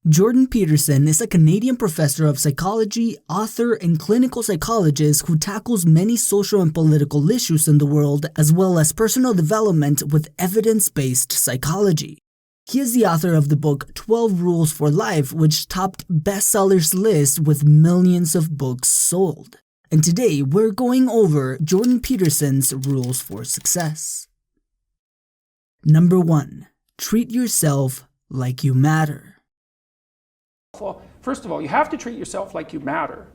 Jordan Peterson is a Canadian professor of psychology, author, and clinical psychologist who tackles many social and political issues in the world, as well as personal development with evidence-based psychology. He is the author of the book 12 Rules for Life, which topped bestsellers list with millions of books sold. And today, we're going over Jordan Peterson's rules for success. Number 1. Treat yourself like you matter. Well, first of all, you have to treat yourself like you matter.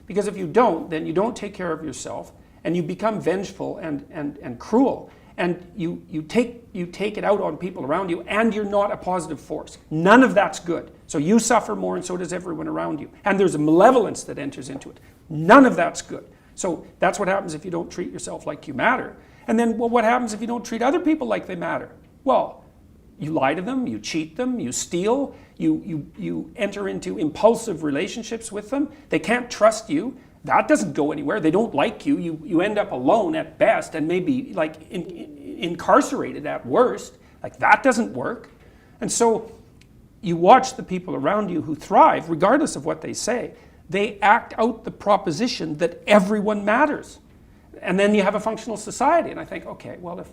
Because if you don't, then you don't take care of yourself, and you become vengeful and cruel. And you take it out on people around you, and you're not a positive force. None of that's good. So you suffer more, and so does everyone around you. And there's a malevolence that enters into it. None of that's good. So that's what happens if you don't treat yourself like you matter. And then, well, what happens if you don't treat other people like they matter? Well, you lie to them, you cheat them, you steal, you enter into impulsive relationships with them. They can't trust you. That doesn't go anywhere. They don't like you. You end up alone at best, and maybe like incarcerated at worst. Like, that doesn't work. And so you watch the people around you who thrive, regardless of what they say. They act out the proposition that everyone matters. And then you have a functional society. And I think, okay, well,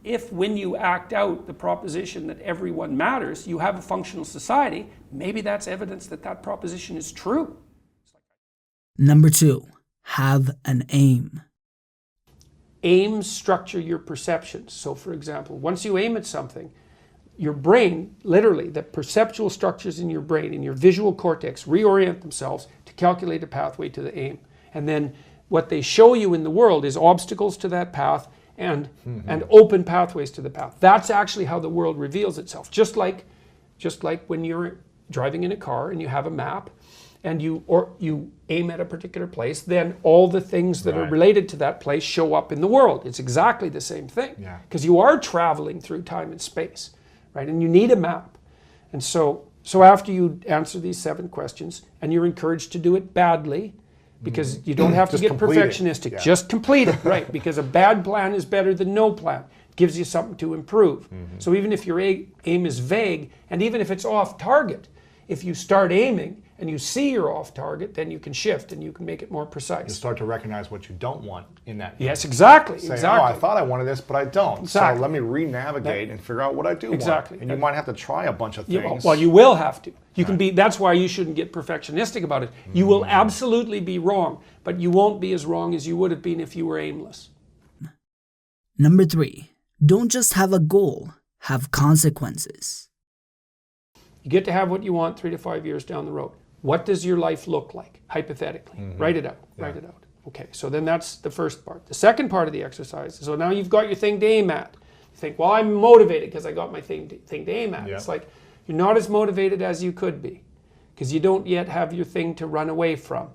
if when you act out the proposition that everyone matters, you have a functional society, maybe that's evidence that that proposition is true. Number 2. Have an aim. Aims structure your perceptions. So for example, once you aim at something, your brain, literally, the perceptual structures in your brain, in your visual cortex, reorient themselves to calculate a pathway to the aim. And then what they show you in the world is obstacles to that path and open pathways to the path. That's actually how the world reveals itself. Just like when you're driving in a car and you have a map and you aim at a particular place, then all the things that are related to that place show up in the world. It's exactly the same thing. Because you are traveling through time and space, right? And you need a map. And so after you answer these 7 questions, and you're encouraged to do it badly, because you don't have to get perfectionistic. Yeah. Just complete it, right? Because a bad plan is better than no plan. It gives you something to improve. So even if your aim is vague, and even if it's off target, if you start aiming and you see you're off target, then you can shift and you can make it more precise. You start to recognize what you don't want in that. Yes, exactly. Say, exactly. oh, I thought I wanted this, but I don't. Exactly. So let me re-navigate and figure out what I do want. And you might have to try a bunch of things. Well, you will have to. You can be. That's why you shouldn't get perfectionistic about it. You will absolutely be wrong, but you won't be as wrong as you would have been if you were aimless. Number 3. Don't just have a goal, have consequences. You get to have what you want 3 to 5 years down the road. What does your life look like, hypothetically? Write it out. Write it out. Okay, so then that's the first part. The second part of the exercise, so now you've got your thing to aim at. You think, well, I'm motivated because I got my thing to aim at. It's like, you're not as motivated as you could be because you don't yet have your thing to run away from.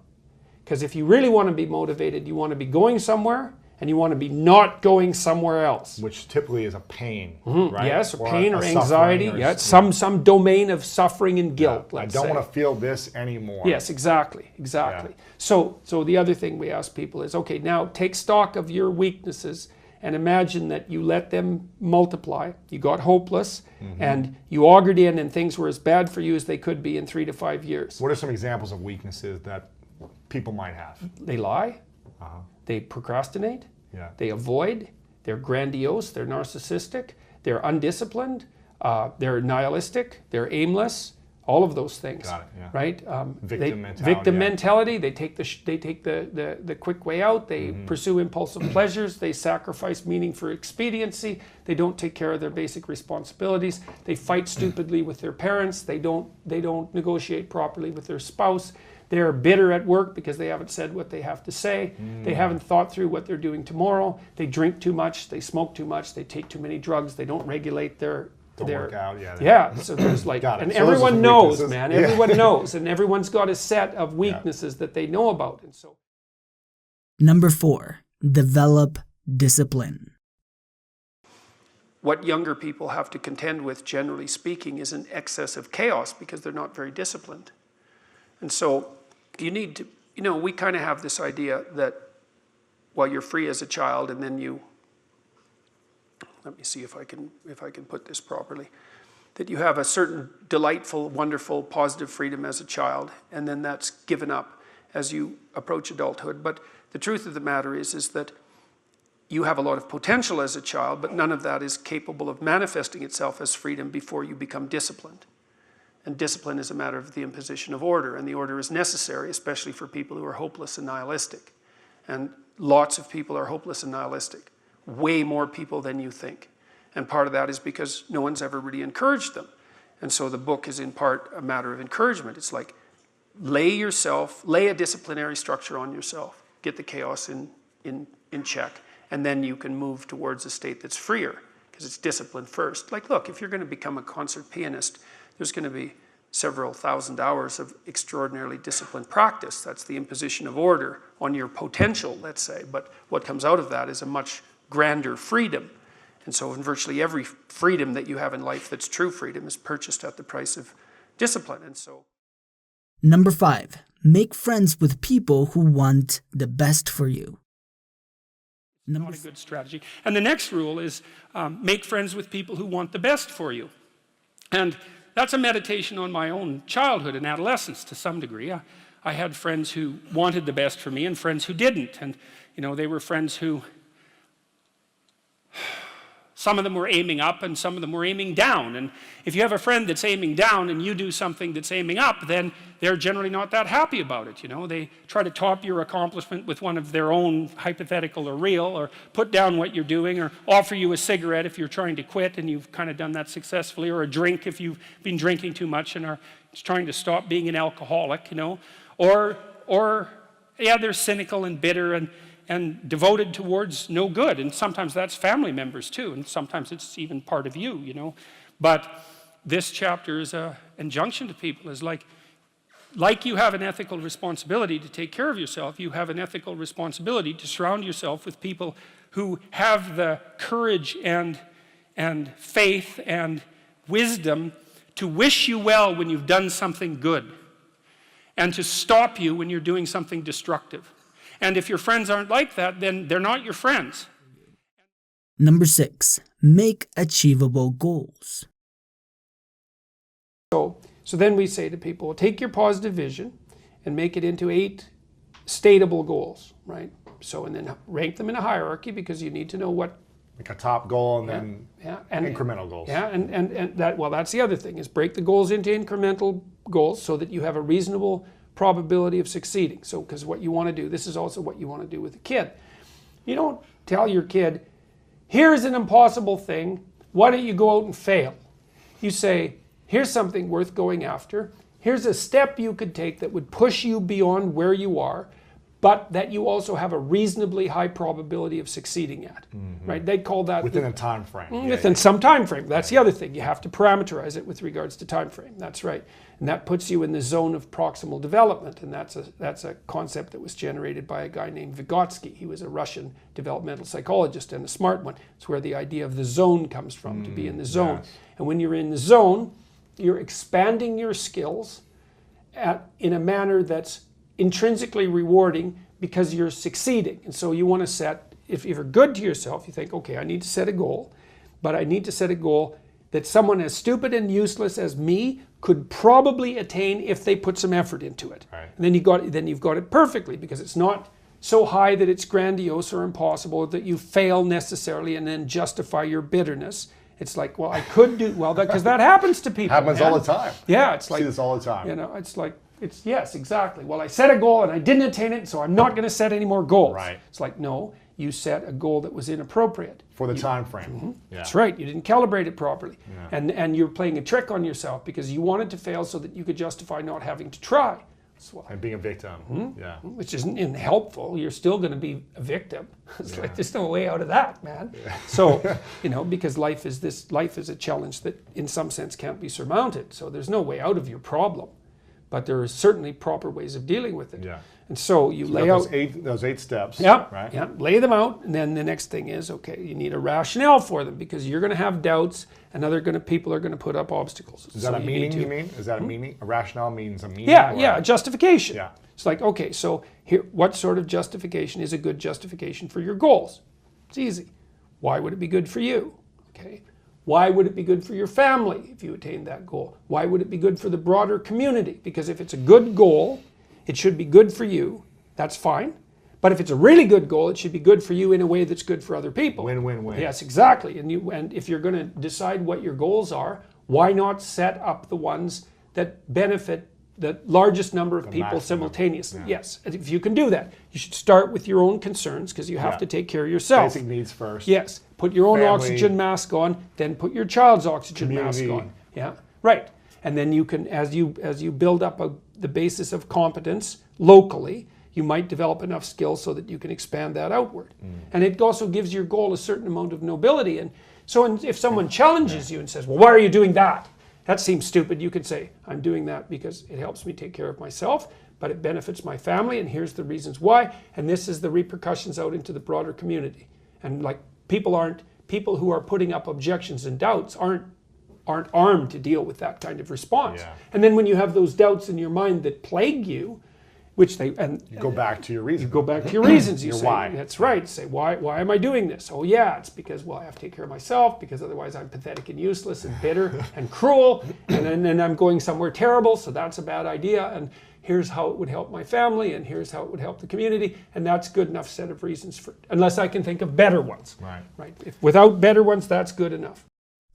Because if you really want to be motivated, you want to be going somewhere and you want to be not going somewhere else. Which typically is a pain, right? Yes, or pain or anxiety. Yeah, some domain of suffering and guilt, let's say. I don't want to feel this anymore. Yes, exactly. Yeah. So the other thing we ask people is, okay, now take stock of your weaknesses and imagine that you let them multiply. You got hopeless and you augured in and things were as bad for you as they could be in 3 to 5 years. What are some examples of weaknesses that people might have? They lie. They procrastinate, they avoid, they're grandiose, they're narcissistic, they're undisciplined, they're nihilistic, they're aimless, all of those things. Got it, right? Victim mentality. Victim mentality. They take the quick way out. They pursue impulsive pleasures. They sacrifice meaning for expediency. They don't take care of their basic responsibilities. They fight stupidly with their parents. They don't negotiate properly with their spouse. They're bitter at work because they haven't said what they have to say. They haven't thought through what they're doing tomorrow. They drink too much. They smoke too much. They take too many drugs. They don't regulate their work out. So there's like, and so everyone knows, man. Everyone knows, and everyone's got a set of weaknesses that they know about. And so, Number 4, develop discipline. What younger people have to contend with, generally speaking, is an excess of chaos because they're not very disciplined. And so you need to, we kind of have this idea that, well, you're free as a child and then let me see if I can put this properly. that you have a certain delightful, wonderful, positive freedom as a child, and then that's given up as you approach adulthood. But the truth of the matter is that you have a lot of potential as a child, but none of that is capable of manifesting itself as freedom before you become disciplined. And discipline is a matter of the imposition of order, and the order is necessary, especially for people who are hopeless and nihilistic. And lots of people are hopeless and nihilistic. Way more people than you think. And part of that is because no one's ever really encouraged them. And so the book is in part a matter of encouragement. It's like, lay a disciplinary structure on yourself. Get the chaos in check. And then you can move towards a state that's freer, because it's discipline first. Like, look, if you're going to become a concert pianist, there's going to be several thousand hours of extraordinarily disciplined practice. That's the imposition of order on your potential, let's say. But what comes out of that is a much grander freedom. And so in virtually every freedom that you have in life that's true freedom is purchased at the price of discipline. And so. Number 5, make friends with people who want the best for you. Not a good strategy. And the next rule is make friends with people who want the best for you. And that's a meditation on my own childhood and adolescence to some degree. I had friends who wanted the best for me and friends who didn't. And, you know, they were friends who, some of them were aiming up and some of them were aiming down. And if you have a friend that's aiming down and you do something that's aiming up, then they're generally not that happy about it, you know. They try to top your accomplishment with one of their own, hypothetical or real, or put down what you're doing, or offer you a cigarette if you're trying to quit and you've kind of done that successfully, or a drink if you've been drinking too much and are trying to stop being an alcoholic, you know. Or yeah, they're cynical and bitter and devoted towards no good. And sometimes that's family members too, and sometimes it's even part of you, you know. But this chapter is an injunction to people, is like you have an ethical responsibility to take care of yourself, you have an ethical responsibility to surround yourself with people who have the courage and faith and wisdom to wish you well when you've done something good, and to stop you when you're doing something destructive. And if your friends aren't like that, then they're not your friends. Number 6, make achievable goals. So then we say to people, take your positive vision and make it into 8 stateable goals, right? So, and then rank them in a hierarchy, because you need to know what. Like a top goal and then incremental goals. Yeah, and that, well, that's the other thing, is break the goals into incremental goals so that you have a reasonable probability of succeeding. So, because what you want to do, this is also what you want to do with a kid. You don't tell your kid, here's an impossible thing, why don't you go out and fail? You say, here's something worth going after, here's a step you could take that would push you beyond where you are, but that you also have a reasonably high probability of succeeding at, right? They call that within a time frame. Within some time frame. That's the other thing. You have to parameterize it with regards to time frame. That's right. And that puts you in the zone of proximal development, and that's a concept that was generated by a guy named Vygotsky. He was a Russian developmental psychologist and a smart one. It's where the idea of the zone comes from, to be in the zone. Yes. And when you're in the zone, you're expanding your skills in a manner that's intrinsically rewarding because you're succeeding. And so you want to set, if you're good to yourself, you think, okay, I need to set a goal, but I need to set a goal that someone as stupid and useless as me could probably attain if they put some effort into it. Right. And then you've got it perfectly, because it's not so high that it's grandiose or impossible that you fail necessarily and then justify your bitterness. It's like, well, I could do well, because that happens to people. Happens all the time. Yeah, it's like, see this all the time. You know, it's like, yes, exactly. Well, I set a goal and I didn't attain it, so I'm not going to set any more goals. Right. It's like, no, you set a goal that was inappropriate. For the time frame. Yeah. That's right. You didn't calibrate it properly. Yeah. And you're playing a trick on yourself because you wanted to fail so that you could justify not having to try. And being a victim. Yeah. Which isn't helpful. You're still going to be a victim. It's like, there's no way out of that, man. Yeah. So, you know, because life is a challenge that in some sense can't be surmounted. So there's no way out of your problem. But there are certainly proper ways of dealing with it. Yeah. And so you lay out those eight steps. Yeah, right? Yeah. Lay them out, and then the next thing is, okay, you need a rationale for them, because you're going to have doubts, and people are going to put up obstacles. Is that a meaning? You mean? Is that a meaning? A rationale means a meaning. Yeah, a justification. Yeah. It's like, okay, so here, what sort of justification is a good justification for your goals? It's easy. Why would it be good for you? Okay. Why would it be good for your family if you attain that goal? Why would it be good for the broader community? Because if it's a good goal, it should be good for you. That's fine. But if it's a really good goal, it should be good for you in a way that's good for other people. Win-win-win. Yes, exactly. And if you're going to decide what your goals are, why not set up the ones that benefit the largest number of people simultaneously? Yeah. Yes, and if you can do that, you should start with your own concerns because you have to take care of yourself. Basic needs first. Yes, put your own oxygen mask on, then put your child's oxygen mask on. Yeah, right. And then you can, as you build up the basis of competence locally, you might develop enough skills so that you can expand that outward. And it also gives your goal a certain amount of nobility. And so if someone challenges you and says, well, why are you doing that? That seems stupid. You could say, I'm doing that because it helps me take care of myself, but it benefits my family, and here's the reasons why, and this is the repercussions out into the broader community. And like people who are putting up objections and doubts aren't armed to deal with that kind of response. Yeah. And then when you have those doubts in your mind that plague you, which they you go back to your reasons. You go back to your reasons. You say, why. That's right. Say, why am I doing this? Oh yeah, it's because, well, I have to take care of myself, because otherwise I'm pathetic and useless and bitter and cruel, and then I'm going somewhere terrible, so that's a bad idea, and here's how it would help my family, and here's how it would help the community, and that's good enough set of reasons for, unless I can think of better ones. Right. Without better ones, that's good enough.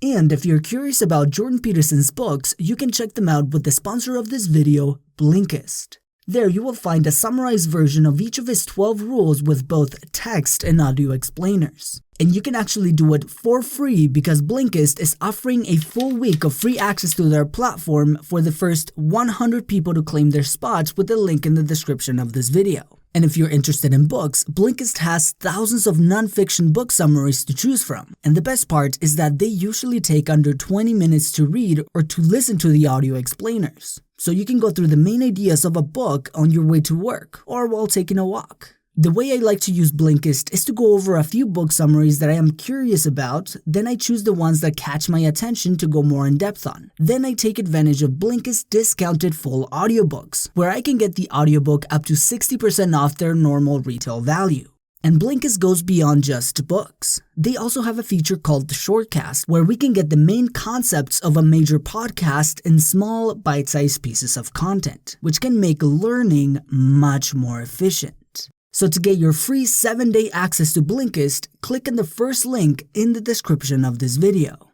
And if you're curious about Jordan Peterson's books, you can check them out with the sponsor of this video, Blinkist. There you will find a summarized version of each of his 12 rules with both text and audio explainers. And you can actually do it for free because Blinkist is offering a full week of free access to their platform for the first 100 people to claim their spots with the link in the description of this video. And if you're interested in books, Blinkist has thousands of non-fiction book summaries to choose from. And the best part is that they usually take under 20 minutes to read or to listen to the audio explainers. So you can go through the main ideas of a book on your way to work or while taking a walk. The way I like to use Blinkist is to go over a few book summaries that I am curious about, then I choose the ones that catch my attention to go more in depth on. Then I take advantage of Blinkist discounted full audiobooks, where I can get the audiobook up to 60% off their normal retail value. And Blinkist goes beyond just books. They also have a feature called the Shortcast, where we can get the main concepts of a major podcast in small, bite-sized pieces of content, which can make learning much more efficient. So to get your free 7-day access to Blinkist, click on the first link in the description of this video.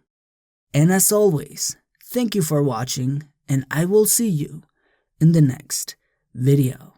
And as always, thank you for watching, and I will see you in the next video.